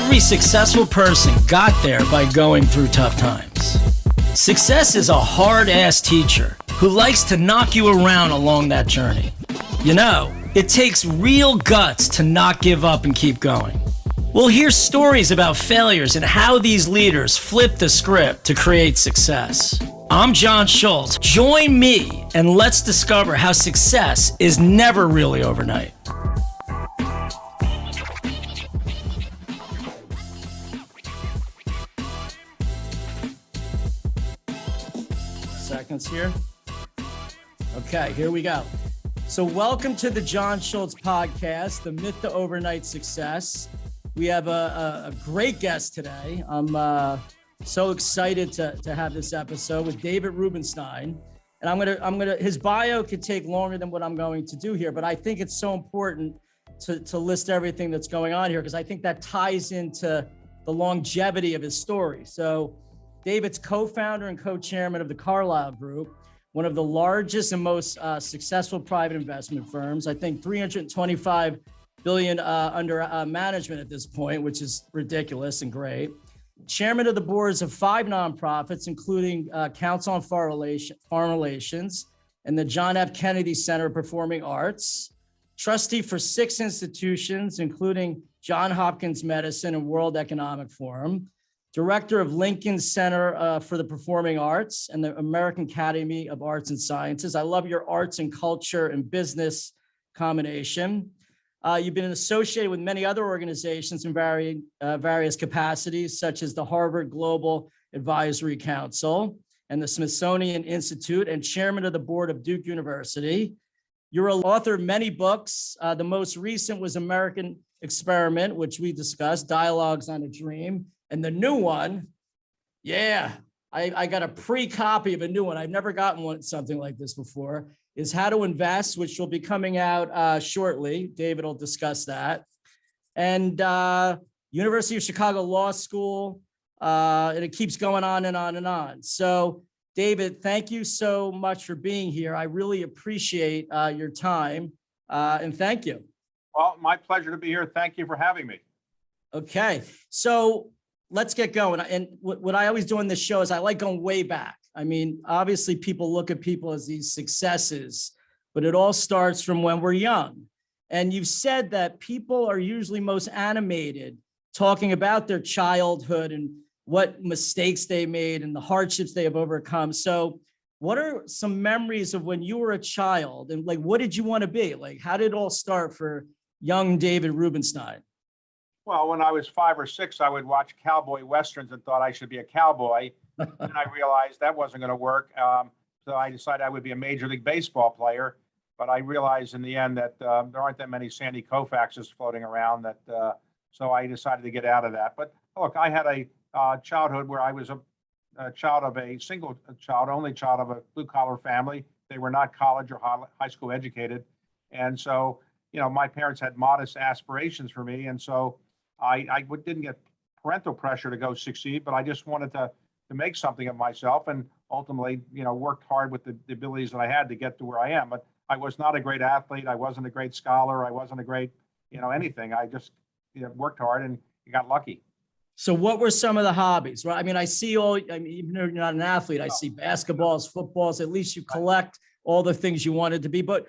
Every successful person got there by going through tough times. Success is a hard-ass teacher who likes to knock you around along that journey. You know, it takes real guts to not give up and keep going. We'll hear stories about failures and how these leaders flip the script to create success. I'm John Schultz. Join me and let's discover how success is never really overnight. Seconds here. Okay, here we go. So welcome to the John Schultz podcast, The Myth to Overnight Success. We have a great guest today. I'm so excited to have this episode with David Rubenstein. And I'm gonna his bio could take longer than what I'm going to do here, but I think it's so important to list everything that's going on here because I think that ties into the longevity of his story. So David's co-founder and co-chairman of the Carlyle Group, one of the largest and most successful private investment firms. I think 325 billion under management at this point, which is ridiculous and great. Chairman of the boards of 5 nonprofits, including Council on Foreign Relations and the John F. Kennedy Center of Performing Arts. Trustee for 6 institutions, including Johns Hopkins Medicine and World Economic Forum. Director of Lincoln Center for the Performing Arts and the American Academy of Arts and Sciences. I love your arts and culture and business combination. You've been associated with many other organizations in various capacities, such as the Harvard Global Advisory Council and the Smithsonian Institute, and chairman of the board of Duke University. You're an author of many books. The most recent was American Experiment, which we discussed, Dialogues on a Dream. And the new one, I got a pre-copy of a new one. I've never gotten something like this before, is How to Invest, which will be coming out shortly. David will discuss that. And University of Chicago Law School, and it keeps going on and on and on. So David, thank you so much for being here. I really appreciate your time, and thank you. Well, my pleasure to be here. Thank you for having me. Okay, so let's get going. And what I always do on this show is I like going way back. I mean, obviously people look at people as these successes, but it all starts from when we're young. And you've said that people are usually most animated talking about their childhood and what mistakes they made and the hardships they have overcome. So what are some memories of when you were a child and like, what did you want to be? Like, how did it all start for young David Rubenstein? Well, when I was 5 or 6, I would watch cowboy westerns and thought I should be a cowboy. And I realized that wasn't going to work. So I decided I would be a Major League Baseball player. But I realized in the end that there aren't that many Sandy Koufaxes floating around. So I decided to get out of that. But look, I had a childhood where I was a child of a single child, only child of a blue-collar family. They were not college or high school educated. And so, my parents had modest aspirations for me. And so I didn't get parental pressure to go succeed, but I just wanted to make something of myself and ultimately, worked hard with the abilities that I had to get to where I am. But I was not a great athlete. I wasn't a great scholar. I wasn't a great, anything. I just worked hard and got lucky. So what were some of the hobbies? Well, I mean, even though you're not an athlete, I see basketballs, footballs, at least you collect all the things you wanted to be. But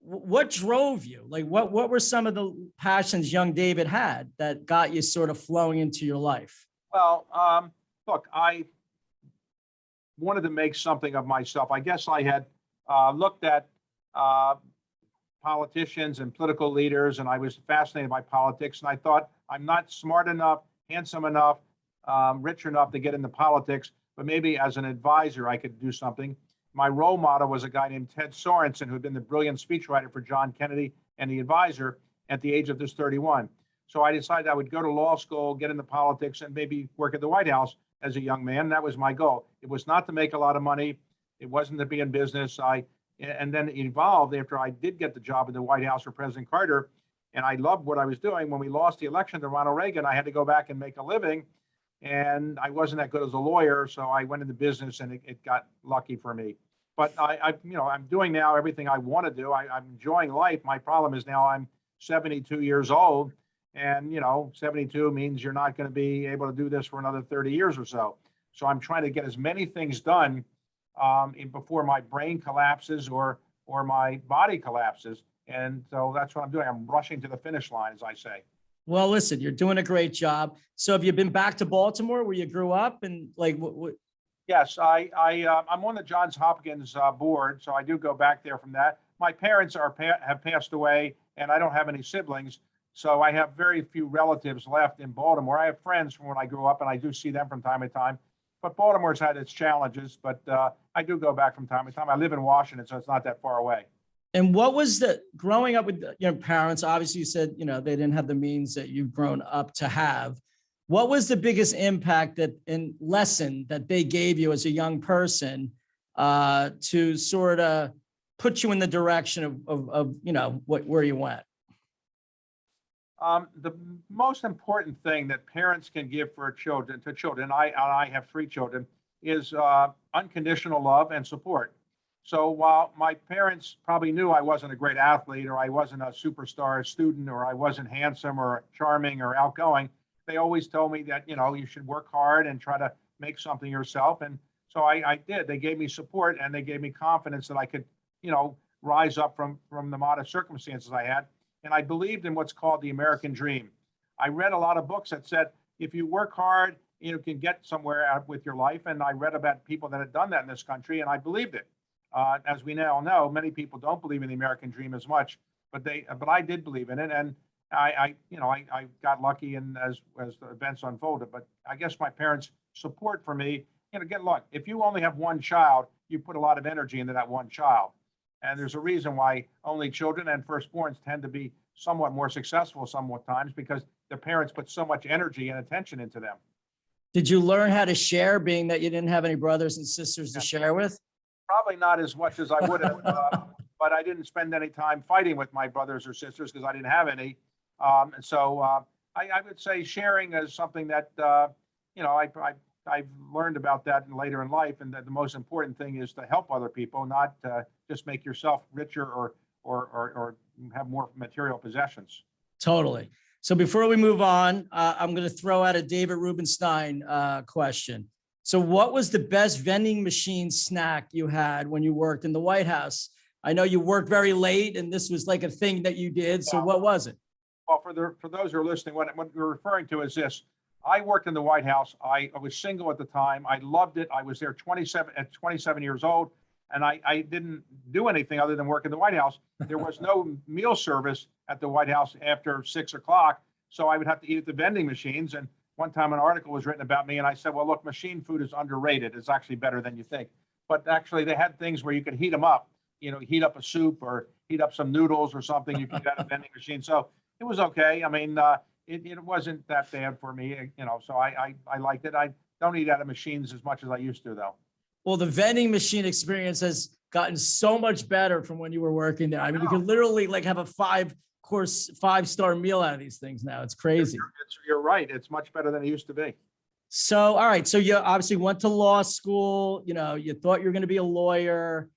what drove you? Like, what were some of the passions young David had that got you sort of flowing into your life? Well, look, I wanted to make something of myself. I guess I had looked at politicians and political leaders, and I was fascinated by politics. And I thought, I'm not smart enough, handsome enough, rich enough to get into politics, but maybe as an advisor, I could do something. My role model was a guy named Ted Sorensen, who'd been the brilliant speechwriter for John Kennedy and the advisor at the age of just 31. So I decided I would go to law school, get into politics, and maybe work at the White House as a young man. That was my goal. It was not to make a lot of money. It wasn't to be in business. And then it evolved after I did get the job in the White House for President Carter. And I loved what I was doing. When we lost the election to Ronald Reagan, I had to go back and make a living. And I wasn't that good as a lawyer, so I went into business, and it got lucky for me. But I'm doing now everything I want to do. I'm enjoying life. My problem is now I'm 72 years old, And, 72 means you're not going to be able to do this for another 30 years or so. So I'm trying to get as many things done before my brain collapses or my body collapses. And so that's what I'm doing. I'm rushing to the finish line, as I say. Well, listen, you're doing a great job. So have you been back to Baltimore where you grew up and like what? Yes, I'm on the Johns Hopkins board, so I do go back there from that. My parents have passed away, and I don't have any siblings, so I have very few relatives left in Baltimore. I have friends from when I grew up, and I do see them from time to time. But Baltimore's had its challenges, but I do go back from time to time. I live in Washington, so it's not that far away. And what was the growing up with your parents? Obviously, you said they didn't have the means that you've grown up to have. What was the biggest impact and lesson that they gave you as a young person to sort of put you in the direction of where you went? The most important thing that parents can give to children, I have 3 children, is unconditional love and support. So while my parents probably knew I wasn't a great athlete, or I wasn't a superstar student, or I wasn't handsome or charming or outgoing, they always told me that, you should work hard and try to make something yourself. And so I did. They gave me support, and they gave me confidence that I could, rise up from the modest circumstances I had. And I believed in what's called the American dream. I read a lot of books that said, if you work hard, you can get somewhere out with your life. And I read about people that had done that in this country, and I believed it. As we now know, many people don't believe in the American dream as much, but I did believe in it. And I got lucky as the events unfolded. But I guess my parents' support for me, get luck. If you only have one child, you put a lot of energy into that one child. And there's a reason why only children and firstborns tend to be somewhat more successful sometimes, because their parents put so much energy and attention into them. Did you learn how to share, being that you didn't have any brothers and sisters to share with? Probably not as much as I would have, but I didn't spend any time fighting with my brothers or sisters because I didn't have any. And so I would say sharing is something that, I've learned about that later in life, and that the most important thing is to help other people, not just make yourself richer or have more material possessions. Totally. So before we move on, I'm going to throw out a David Rubenstein question. So what was the best vending machine snack you had when you worked in the White House? I know you worked very late, and this was like a thing that you did. So what was it? Well, for those who are listening, what we're referring to is this. I worked in the White House. I was single at the time. I loved it. I was there 27 years old, and I didn't do anything other than work in the White House. There was no meal service at the White House after 6 o'clock, so I would have to eat at the vending machines. And one time an article was written about me, and I said, well, look, machine food is underrated. It's actually better than you think. But actually, they had things where you could heat them up, heat up a soup or heat up some noodles or something. You could get a vending machine. So it was okay. I mean, it wasn't that bad for me, so I liked it. I don't eat out of machines as much as I used to, though. Well, the vending machine experience has gotten so much better from when you were working there. I mean, you can literally like have a 5-course, 5-star meal out of these things now. It's crazy. You're right. It's much better than it used to be. So, all right. So you obviously went to law school. You thought you were going to be a lawyer.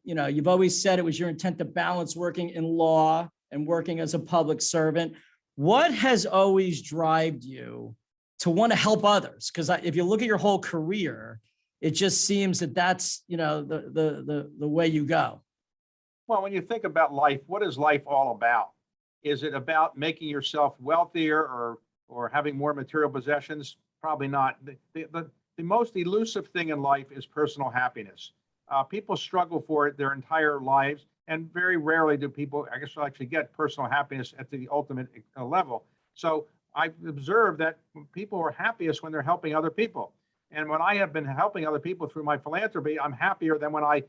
You've always said it was your intent to balance working in law and working as a public servant. What has always driven you to want to help others? Because if you look at your whole career, it just seems that that's the way you go. Well, when you think about life, what is life all about? Is it about making yourself wealthier or having more material possessions? Probably not. The most elusive thing in life is personal happiness. People struggle for it their entire lives, and very rarely do people, actually get personal happiness at the ultimate level. So I've observed that people are happiest when they're helping other people. And when I have been helping other people through my philanthropy, I'm happier than when I,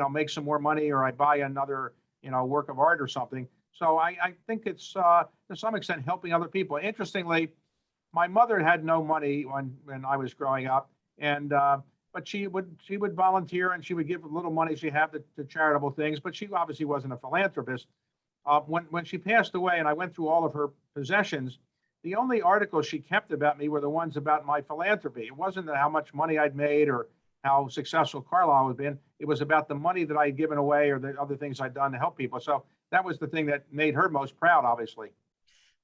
make some more money or I buy another, work of art or something. So I think it's to some extent helping other people. Interestingly, my mother had no money when I was growing up, and but she would volunteer, and she would give a little money she had to charitable things. But she obviously wasn't a philanthropist. When she passed away, and I went through all of her possessions, the only articles she kept about me were the ones about my philanthropy. It wasn't how much money I'd made or how successful Carlyle had been. It was about the money that I'd given away or the other things I'd done to help people. So that was the thing that made her most proud, obviously.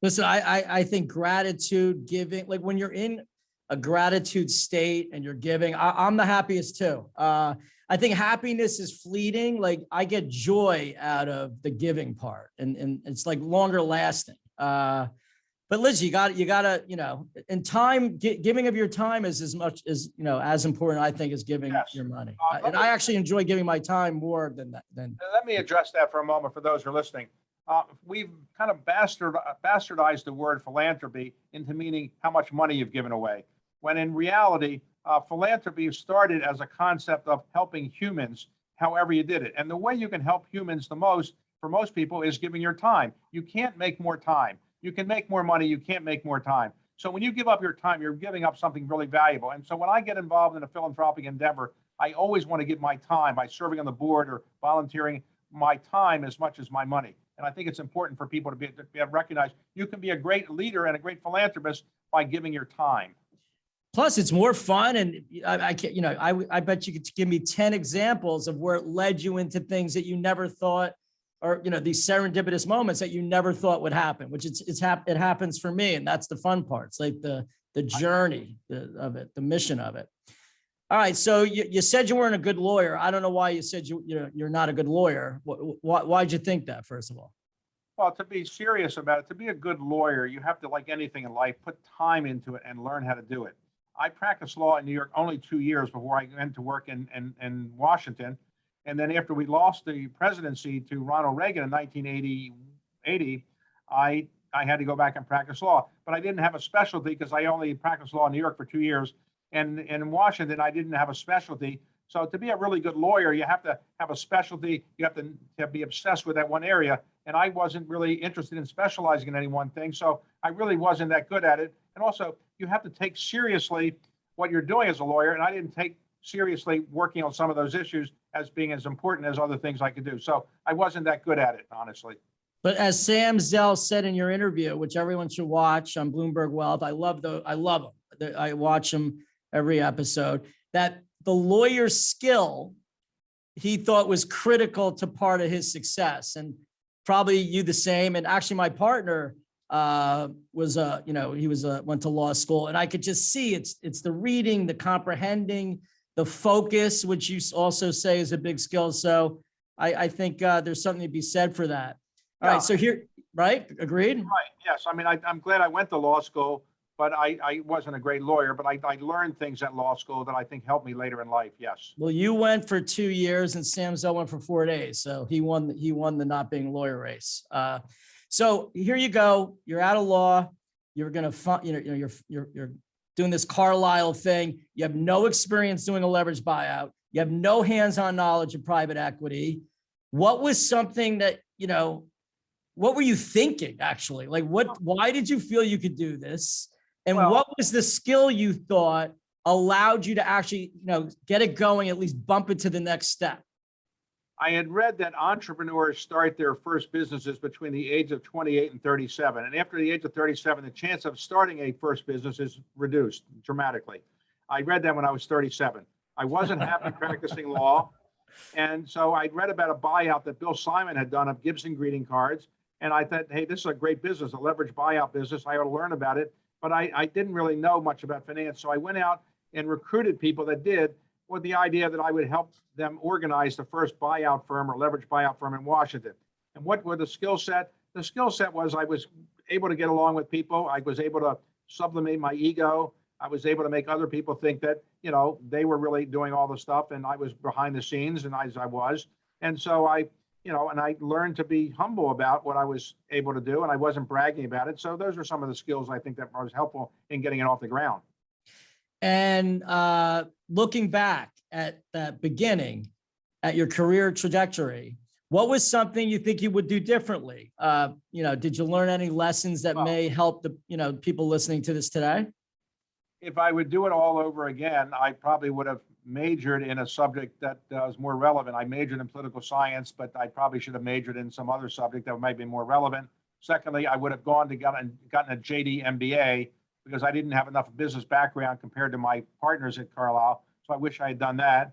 Listen, I think gratitude, giving, like when you're in a gratitude state and you're giving, I'm the happiest too. I think happiness is fleeting. Like I get joy out of the giving part, and it's like longer lasting. But Liz, you gotta, and time, giving of your time is as much as, as important, I think, as giving Yes. your money. And I actually enjoy giving my time more than that. Let me address that for a moment for those who are listening. We've kind of bastardized the word philanthropy into meaning how much money you've given away, when in reality, philanthropy started as a concept of helping humans however you did it. And the way you can help humans the most, for most people, is giving your time. You can't make more time. You can make more money. You can't make more time. So when you give up your time, you're giving up something really valuable. And so when I get involved in a philanthropic endeavor, I always want to give my time by serving on the board or volunteering my time as much as my money. And I think it's important for people to be recognized. You can be a great leader and a great philanthropist by giving your time. Plus, it's more fun, and I can't, I bet you could give me 10 examples of where it led you into things that you never thought, or these serendipitous moments that you never thought would happen. Which it happens for me, and that's the fun part. It's like the journey of it, the mission of it. All right, so you said you weren't a good lawyer. I don't know why you said you're not a good lawyer. Why'd you think that, first of all? Well, to be serious about it, to be a good lawyer, you have to, like anything in life, put time into it and learn how to do it. I practiced law in New York only 2 years before I went to work in Washington. And then after we lost the presidency to Ronald Reagan in 1980, I had to go back and practice law. But I didn't have a specialty because I only practiced law in New York for 2 years. And in Washington, I didn't have a specialty. So to be a really good lawyer, you have to have a specialty. You have to be obsessed with that one area. And I wasn't really interested in specializing in any one thing. So I really wasn't that good at it. And also, you have to take seriously what you're doing as a lawyer. And I didn't take seriously working on some of those issues as being as important as other things I could do. So I wasn't that good at it, honestly. But as Sam Zell said in your interview, which everyone should watch on Bloomberg Wealth, I love them. I watch them every episode, that the lawyer's skill, he thought, was critical to part of his success. And probably you the same. And actually my partner was went to law school, and I could just see it's the reading, the comprehending, the focus, which you also say is a big skill. So I think there's something to be said for that. All right. So here, right. Agreed. Right. Yes. I mean, I'm glad I went to law school, but I wasn't a great lawyer, but I learned things at law school that I think helped me later in life. Yes. Well, you went for 2 years and Sam Zell went for 4 days. So he won the not being a lawyer race. So here you go. You're out of law. You're going to, you're doing this Carlyle thing. You have no experience doing a leveraged buyout. You have no hands-on knowledge of private equity. What was something that, what were you thinking actually? Like why did you feel you could do this? And what was the skill you thought allowed you to actually, get it going, at least bump it to the next step? I had read that entrepreneurs start their first businesses between the age of 28 and 37. And after the age of 37, the chance of starting a first business is reduced dramatically. I read that when I was 37. I wasn't happy practicing law. And so I'd read about a buyout that Bill Simon had done of Gibson greeting cards. And I thought, hey, this is a great business, a leveraged buyout business. I ought to learn about it. But I didn't really know much about finance. So I went out and recruited people that did, with the idea that I would help them organize the first buyout firm or leveraged buyout firm in Washington. And what were the skill set? The skill set was I was able to get along with people. I was able to sublimate my ego. I was able to make other people think that, they were really doing all the stuff and I was behind the scenes, and as I was. And so I learned to be humble about what I was able to do, and I wasn't bragging about it. So those are some of the skills I think that was helpful in getting it off the ground. And looking back at that beginning, at your career trajectory, what was something you think you would do differently? Did you learn any lessons that may help the people listening to this today? If I would do it all over again, I probably would have majored in a subject that was more relevant. I majored in political science, but I probably should have majored in some other subject that might be more relevant. Secondly, I would have gone to gotten a JD MBA, because I didn't have enough business background compared to my partners at Carlyle. So I wish I had done that.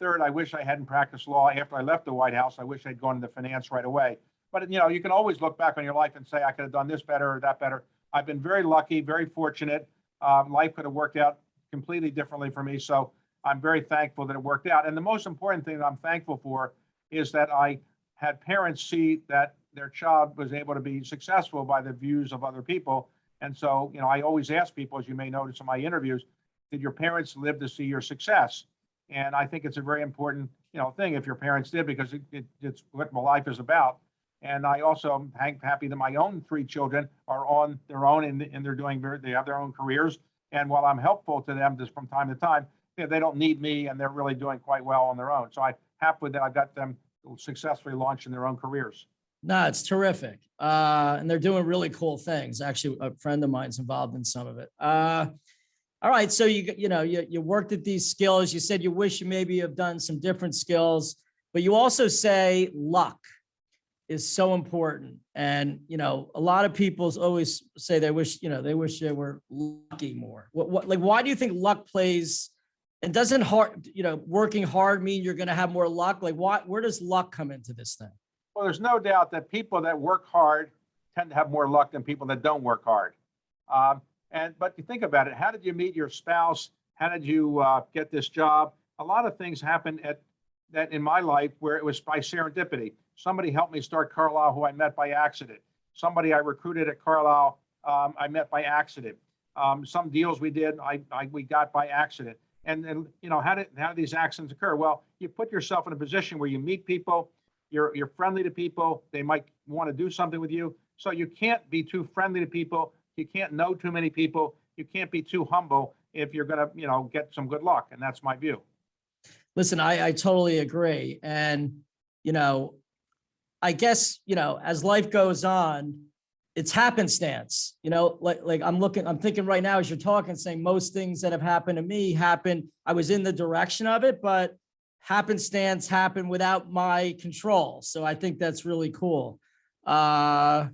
Third, I wish I hadn't practiced law after I left the White House. I wish I'd gone into finance right away. But, you can always look back on your life and say, I could have done this better or that better. I've been very lucky, very fortunate. Life could have worked out completely differently for me. So I'm very thankful that it worked out. And the most important thing that I'm thankful for is that I had parents see that their child was able to be successful by the views of other people. And so, I always ask people, as you may notice in my interviews, did your parents live to see your success? And I think it's a very important, thing if your parents did, because it's what my life is about. And I also am happy that my own 3 children are on their own and they're they have their own careers. And while I'm helpful to them just from time to time, they don't need me and they're really doing quite well on their own. So I'm happy that I got them successfully launched in their own careers. No, it's terrific. And they're doing really cool things. Actually, a friend of mine's involved in some of it. All right. So you worked at these skills. You said you wish you maybe have done some different skills, but you also say luck is so important. And, a lot of people always say they wish they were lucky more. Why do you think luck plays, and doesn't working hard mean you're going to have more luck? Where does luck come into this thing? Well, there's no doubt that people that work hard tend to have more luck than people that don't work hard. But you think about it, how did you meet your spouse? How did you get this job? A lot of things happened in my life where it was by serendipity. Somebody helped me start Carlyle, who I met by accident. Somebody I recruited at Carlyle, I met by accident. Some deals we did, we got by accident. And how did these accidents occur? Well, you put yourself in a position where you meet people, you're friendly to people, they might want to do something with you. So you can't be too friendly to people. You can't know too many people. You can't be too humble if you're going to, get some good luck. And that's my view. Listen, I totally agree. And, I guess, as life goes on, it's happenstance, I'm thinking right now as you're talking, saying most things that have happened to me I was in the direction of it, but happenstance happened without my control. So I think that's really cool. So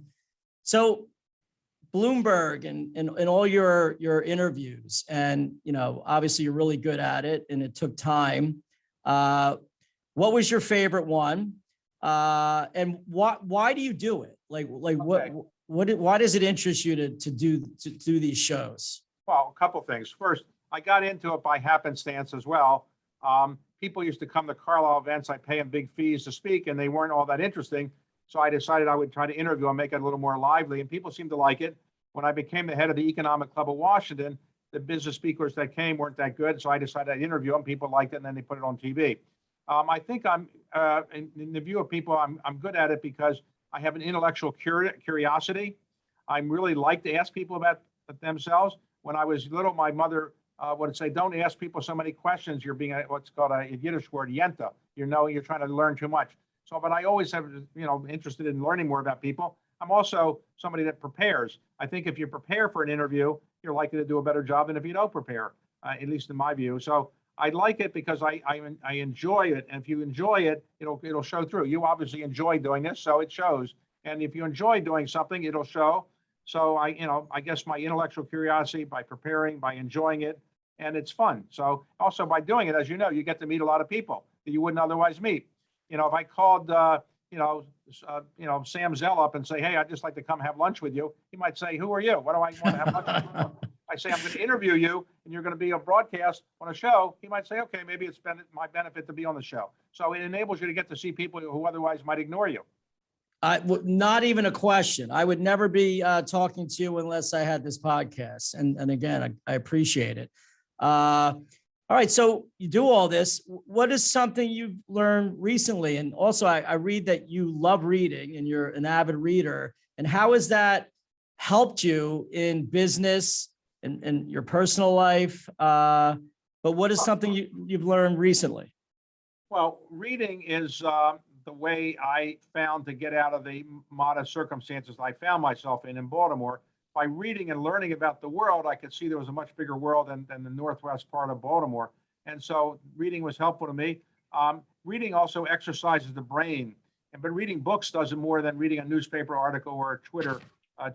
Bloomberg and all your interviews, and obviously you're really good at it, and it took time. What was your favorite one? And why do you do it? Okay. Why does it interest you to do these shows? Well, a couple things. First, I got into it by happenstance as well. People used to come to Carlyle events. I pay them big fees to speak, and they weren't all that interesting. So I decided I would try to interview and make it a little more lively, and people seemed to like it. When I became the head of the Economic Club of Washington, the business speakers that came weren't that good, so I decided I'd interview them. People liked it, and then they put it on TV. I think I'm, in the view of people, I'm good at it because I have an intellectual curiosity. I really like to ask people about themselves. When I was little, my mother would say, "Don't ask people so many questions. You're being what's called a Yiddish word, yenta. You're trying to learn too much." So, but I always have, interested in learning more about people. I'm also somebody that prepares. I think if you prepare for an interview, you're likely to do a better job than if you don't prepare, at least in my view. So I like it because I enjoy it. And if you enjoy it, it'll show through. You obviously enjoy doing this, so it shows. And if you enjoy doing something, it'll show. So I guess my intellectual curiosity by preparing, by enjoying it, and it's fun. So also by doing it, as you know, you get to meet a lot of people that you wouldn't otherwise meet. If I called, Sam Zell up and say, "Hey, I'd just like to come have lunch with you," he might say, "Who are you? What do I want to have lunch with you?" I say, "I'm going to interview you and you're going to be a broadcast on a show." He might say, "Okay, maybe it's my benefit to be on the show." So it enables you to get to see people who otherwise might ignore you. Not even a question. I would never be talking to you unless I had this podcast. And again, I appreciate it. All right. So you do all this. What is something you've learned recently? And also I read that you love reading and you're an avid reader. And how has that helped you in business and your personal life? But what is something you've learned recently? Well, reading is the way I found to get out of the modest circumstances I found myself in Baltimore. By reading and learning about the world, I could see there was a much bigger world than the northwest part of Baltimore. And so reading was helpful to me. Reading also exercises the brain. But reading books does it more than reading a newspaper article or a Twitter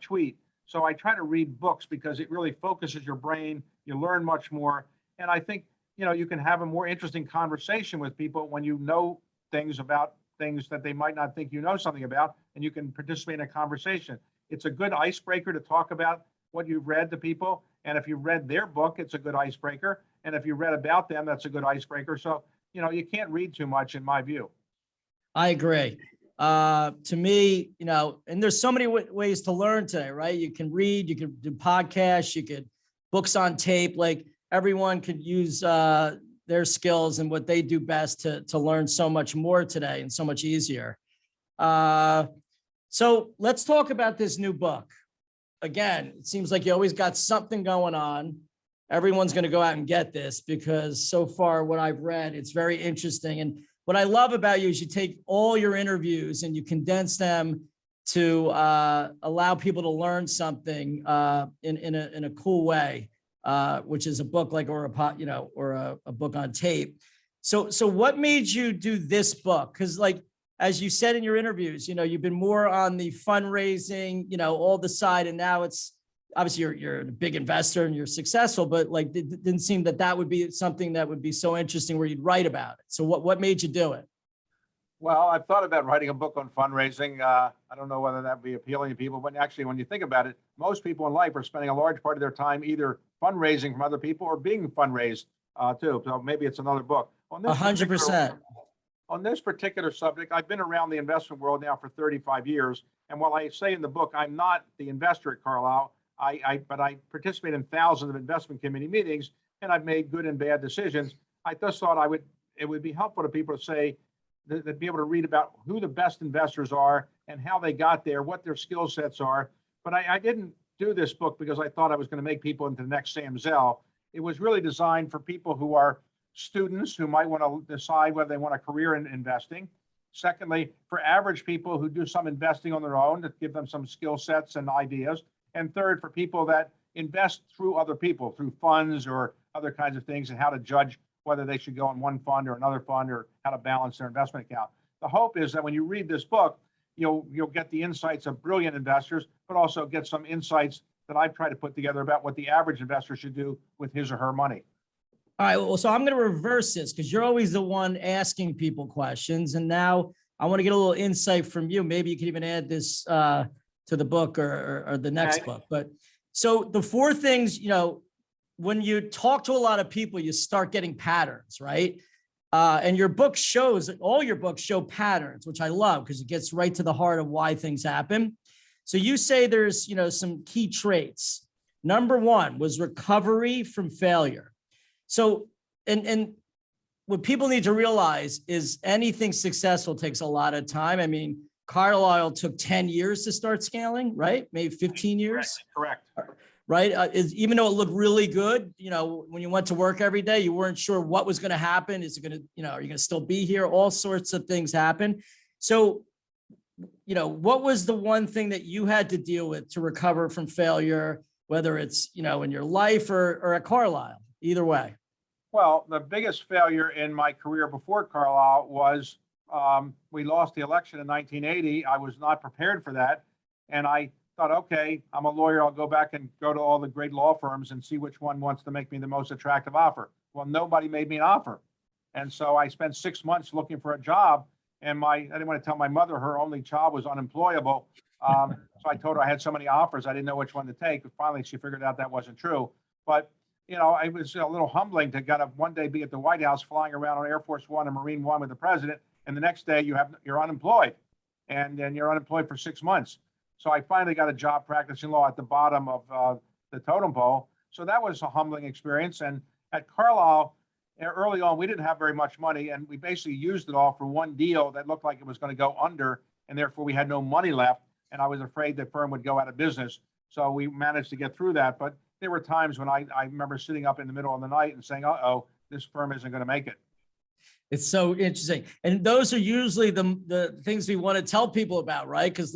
tweet. So I try to read books because it really focuses your brain. You learn much more. And I think, you can have a more interesting conversation with people when you know things about things that they might not think you know something about, and you can participate in a conversation. It's a good icebreaker to talk about what you've read to people. And if you read their book, it's a good icebreaker. And if you read about them, that's a good icebreaker. So, you can't read too much in my view. I agree. To me, and there's so many ways to learn today, right? You can read, you can do podcasts, you could books on tape. Like everyone could use their skills and what they do best to learn so much more today and so much easier. So let's talk about this new book. Again, it seems like you always got something going on. Everyone's going to go out and get this because so far what I've read, it's very interesting. And what I love about you is you take all your interviews and you condense them to allow people to learn something in a cool way, which is a book like or a book on tape. So what made you do this book? Because as you said in your interviews, you've been more on the fundraising, all the side, and now it's obviously you're a big investor and you're successful, but it didn't seem that would be something that would be so interesting where you'd write about it. So what made you do it? Well, I've thought about writing a book on fundraising. I don't know whether that would be appealing to people, but actually, when you think about it, most people in life are spending a large part of their time either fundraising from other people or being fundraised too. So maybe it's another book. 100%. On this particular subject, I've been around the investment world now for 35 years. And while I say in the book, I'm not the investor at Carlyle, but I participate in thousands of investment committee meetings, and I've made good and bad decisions. I just thought it would be helpful to people to say that be able to read about who the best investors are and how they got there, what their skill sets are. But I didn't do this book because I thought I was going to make people into the next Sam Zell. It was really designed for people who are students who might want to decide whether they want a career in investing. Secondly, for average people who do some investing on their own to give them some skill sets and ideas. And third, for people that invest through other people, through funds or other kinds of things, and how to judge whether they should go in one fund or another fund or how to balance their investment account. The hope is that when you read this book, you'll get the insights of brilliant investors, but also get some insights that I've tried to put together about what the average investor should do with his or her money. All right, well, so I'm going to reverse this because you're always the one asking people questions. And now I want to get a little insight from you. Maybe you could even add this to the book or the next book. But so the four things, when you talk to a lot of people, you start getting patterns, right? And your book shows, all your books show patterns, which I love because it gets right to the heart of why things happen. So you say there's, some key traits. Number one was recovery from failure. So, and what people need to realize is anything successful takes a lot of time. I mean, Carlyle took 10 years to start scaling, right? Maybe 15 years. Correct. Right. Even though it looked really good, when you went to work every day, you weren't sure what was going to happen. Is it going to, are you going to still be here? All sorts of things happen. So, what was the one thing that you had to deal with to recover from failure, whether it's, in your life or at Carlyle, either way? Well, the biggest failure in my career before Carlyle was we lost the election in 1980. I was not prepared for that. And I thought, okay, I'm a lawyer. I'll go back and go to all the great law firms and see which one wants to make me the most attractive offer. Well, nobody made me an offer. And so I spent 6 months looking for a job. And I didn't want to tell my mother her only child was unemployable. So I told her I had so many offers, I didn't know which one to take. But finally, she figured out that wasn't true. But it was a little humbling to kind of one day be at the White House flying around on Air Force One and Marine One with the president, and the next day you're unemployed, and then you're unemployed for 6 months. So I finally got a job practicing law at the bottom of the totem pole. So that was a humbling experience. And at Carlyle, early on, we didn't have very much money, and we basically used it all for one deal that looked like it was going to go under, and therefore we had no money left, and I was afraid the firm would go out of business. So we managed to get through that. But there were times when I remember sitting up in the middle of the night and saying, uh-oh, this firm isn't going to make it. It's so interesting. And those are usually the things we want to tell people about, right? Because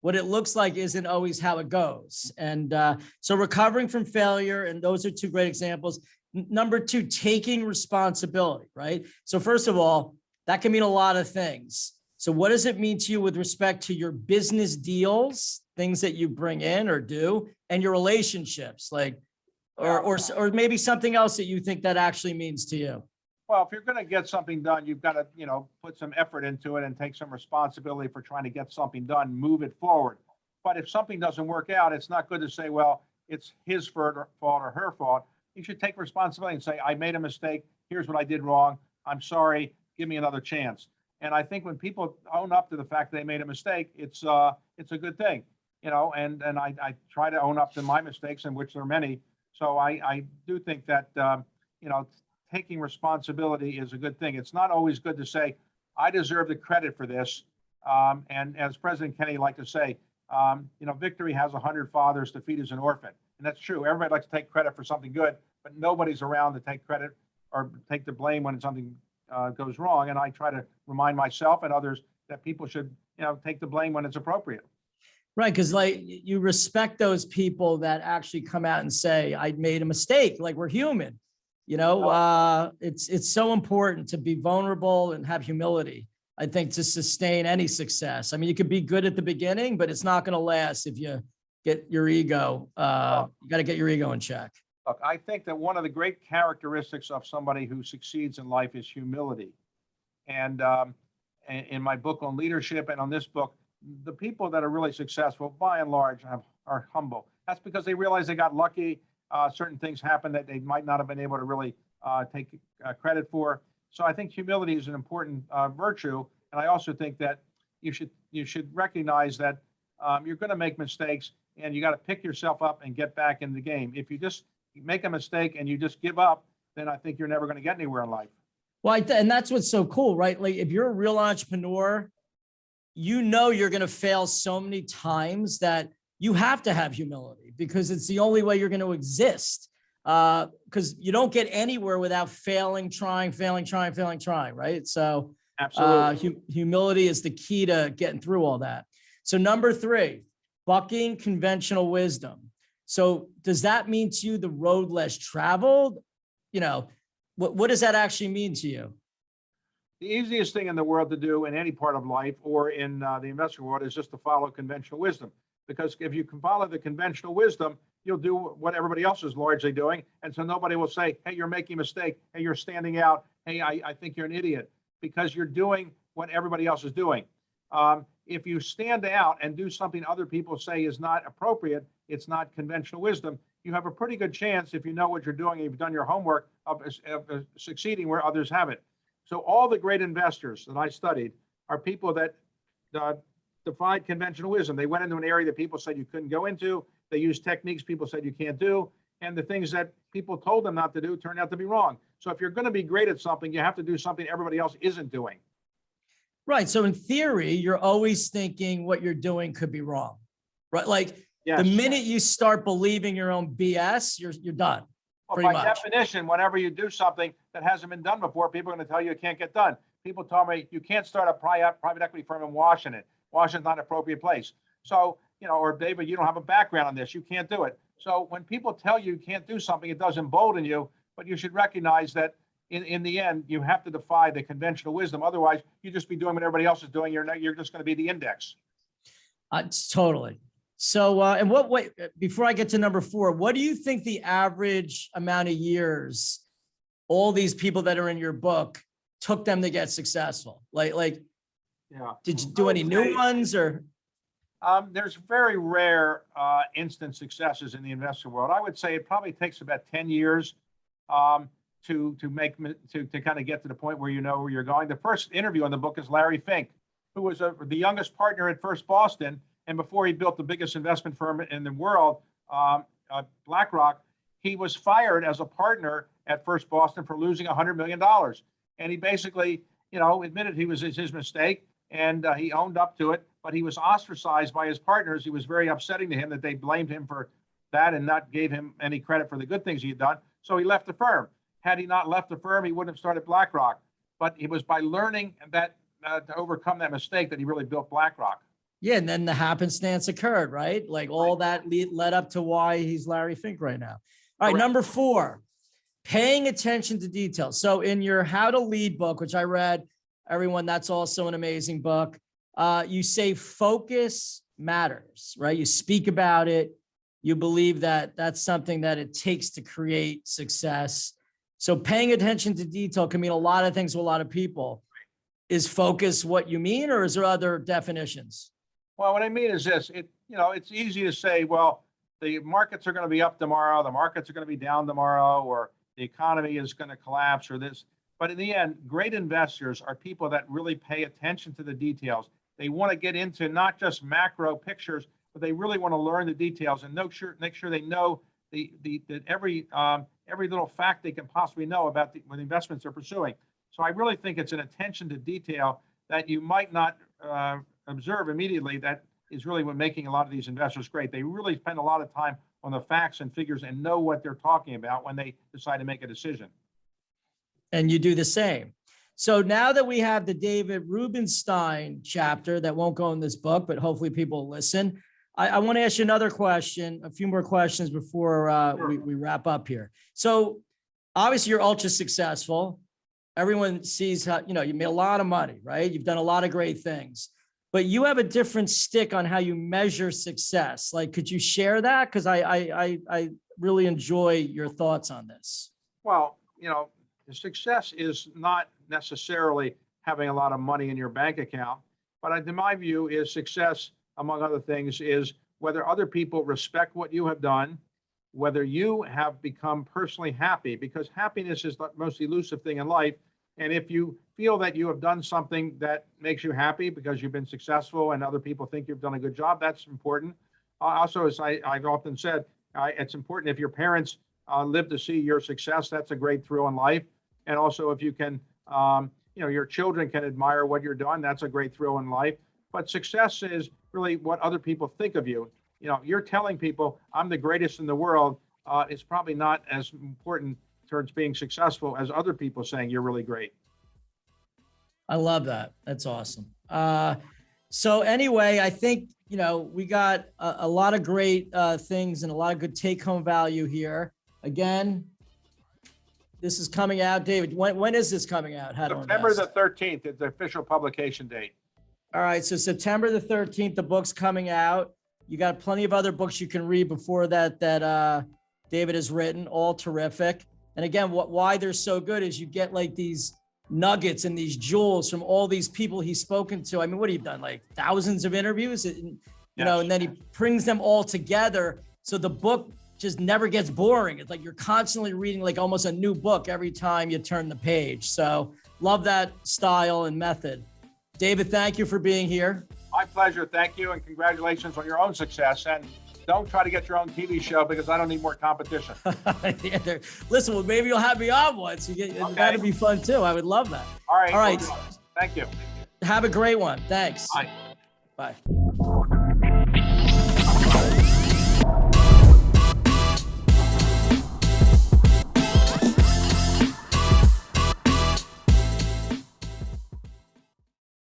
what it looks like isn't always how it goes. And so recovering from failure, and those are two great examples. Number two, taking responsibility, right? So first of all, that can mean a lot of things. So what does it mean to you with respect to your business deals, things that you bring in or do, and your relationships, or maybe something else that you think that actually means to you? Well, if you're going to get something done, you've got to, put some effort into it and take some responsibility for trying to get something done, move it forward. But if something doesn't work out, it's not good to say, well, it's his fault or her fault. You should take responsibility and say, I made a mistake. Here's what I did wrong. I'm sorry. Give me another chance. And I think when people own up to the fact they made a mistake, it's a good thing, and I try to own up to my mistakes, in which there are many. So I do think that, taking responsibility is a good thing. It's not always good to say, I deserve the credit for this. And as President Kennedy liked to say, victory has 100 fathers, defeat is an orphan. And that's true. Everybody likes to take credit for something good, but nobody's around to take credit or take the blame when something goes wrong. And I try to remind myself and others that people should, take the blame when it's appropriate. Right, because like you respect those people that actually come out and say, I made a mistake, like we're human. It's so important to be vulnerable and have humility, I think, to sustain any success. I mean, you could be good at the beginning, but it's not going to last if you get your ego. You got to get your ego in check. Look, I think that one of the great characteristics of somebody who succeeds in life is humility. And in my book on leadership and on this book, the people that are really successful, by and large, are humble. That's because they realize they got lucky. Certain things happen that they might not have been able to really take credit for. So I think humility is an important virtue. And I also think that you should recognize that you're going to make mistakes, and you got to pick yourself up and get back in the game. If you just make a mistake and you just give up, then I think you're never going to get anywhere in life. Well, and that's what's so cool, right? Like if you're a real entrepreneur, you're going to fail so many times that you have to have humility, because it's the only way you're going to exist. Because you don't get anywhere without failing, trying, right? So absolutely, humility is the key to getting through all that. So number 3, bucking conventional wisdom. So does that mean to you the road less traveled? What does that actually mean to you? the easiest thing in the world to do in any part of life or in the investment world is just to follow conventional wisdom. Because if you can follow the conventional wisdom, you'll do what everybody else is largely doing. And so nobody will say, hey, you're making a mistake. Hey, you're standing out. Hey, I think you're an idiot, because you're doing what everybody else is doing. If you stand out and do something other people say is not appropriate, it's not conventional wisdom, you have a pretty good chance, if you know what you're doing and you've done your homework, of succeeding where others haven't. So all the great investors that I studied are people that defied conventional wisdom. They went into an area that people said you couldn't go into. They used techniques people said you can't do. And the things that people told them not to do turned out to be wrong. So if you're going to be great at something, you have to do something everybody else isn't doing. Right. So in theory, you're always thinking what you're doing could be wrong, right? Like yes. The minute you start believing your own BS, you're done. Well, by definition, whenever you do something that hasn't been done before, people are going to tell you it can't get done. People told me you can't start a private equity firm in Washington. Washington's not an appropriate place. So, or David, you don't have a background on this. You can't do it. So when people tell you can't do something, it does embolden you, but you should recognize that in the end, you have to defy the conventional wisdom. Otherwise, you just be doing what everybody else is doing. You're just going to be the index. Totally. So, and what way, before I get to number 4, what do you think the average amount of years all these people that are in your book took them to get successful? Like, yeah. Did you do any new ones or? There's very rare instant successes in the investor world. I would say it probably takes about 10 years to kind of get to the point where you know where you're going. The first interview in the book is Larry Fink, who was the youngest partner at First Boston. And before he built the biggest investment firm in the world, BlackRock, he was fired as a partner at First Boston for losing $100 million. And he basically, admitted it was his mistake, and he owned up to it. But he was ostracized by his partners. It was very upsetting to him that they blamed him for that and not gave him any credit for the good things he had done. So he left the firm. Had he not left the firm, he wouldn't have started BlackRock. But it was by learning that to overcome that mistake that he really built BlackRock. Yeah, and then the happenstance occurred, right? Like all that led up to why he's Larry Fink right now. All right, Correct. Number 4, paying attention to details. So in your How to Lead book, which I read, everyone, that's also an amazing book. You say focus matters, right? You speak about it. You believe that that's something that it takes to create success. So paying attention to detail can mean a lot of things to a lot of people. Is focus what you mean, or is there other definitions? Well, what I mean is this, it's easy to say, well, the markets are going to be up tomorrow, the markets are going to be down tomorrow, or the economy is going to collapse or this. But in the end, great investors are people that really pay attention to the details. They want to get into not just macro pictures, but they really want to learn the details and make sure they know that every little fact they can possibly know about the investments they're pursuing. So I really think it's an attention to detail that you might not observe immediately that is really what making a lot of these investors great. They really spend a lot of time on the facts and figures and know what they're talking about when they decide to make a decision. And you do the same. So now that we have the David Rubenstein chapter that won't go in this book, but hopefully people will listen, I want to ask you another question, a few more questions before we wrap up here. So obviously you're ultra successful. Everyone sees how, you made a lot of money, right? You've done a lot of great things, but you have a different stick on how you measure success. Like, could you share that? Because I really enjoy your thoughts on this. Well, success is not necessarily having a lot of money in your bank account, but in my view is success, among other things, is whether other people respect what you have done, whether you have become personally happy, because happiness is the most elusive thing in life. And if you feel that you have done something that makes you happy because you've been successful and other people think you've done a good job, that's important. Also, as I've often said, it's important if your parents live to see your success, that's a great thrill in life. And also if you can, your children can admire what you're doing, that's a great thrill in life. But success is really what other people think of you. You're telling people I'm the greatest in the world. It's probably not as important towards being successful as other people saying you're really great. I love that. That's awesome. So anyway, I think, we got a lot of great things and a lot of good take-home value here. Again, this is coming out. David, when is this coming out? September the 13th is the official publication date. All right. So September the 13th, the book's coming out. You got plenty of other books you can read before that David has written, all terrific. And again, why they're so good is you get like these nuggets and these jewels from all these people he's spoken to. I mean, what have you done? Like thousands of interviews, and then he brings them all together. So the book just never gets boring. It's like you're constantly reading like almost a new book every time you turn the page. So love that style and method. David, thank you for being here. My pleasure. Thank you. And congratulations on your own success. And don't try to get your own TV show because I don't need more competition. Listen, well, maybe you'll have me on once. That'd be fun too. I would love that. All right. All right. Thank you. Have a great one. Thanks. Bye. Bye.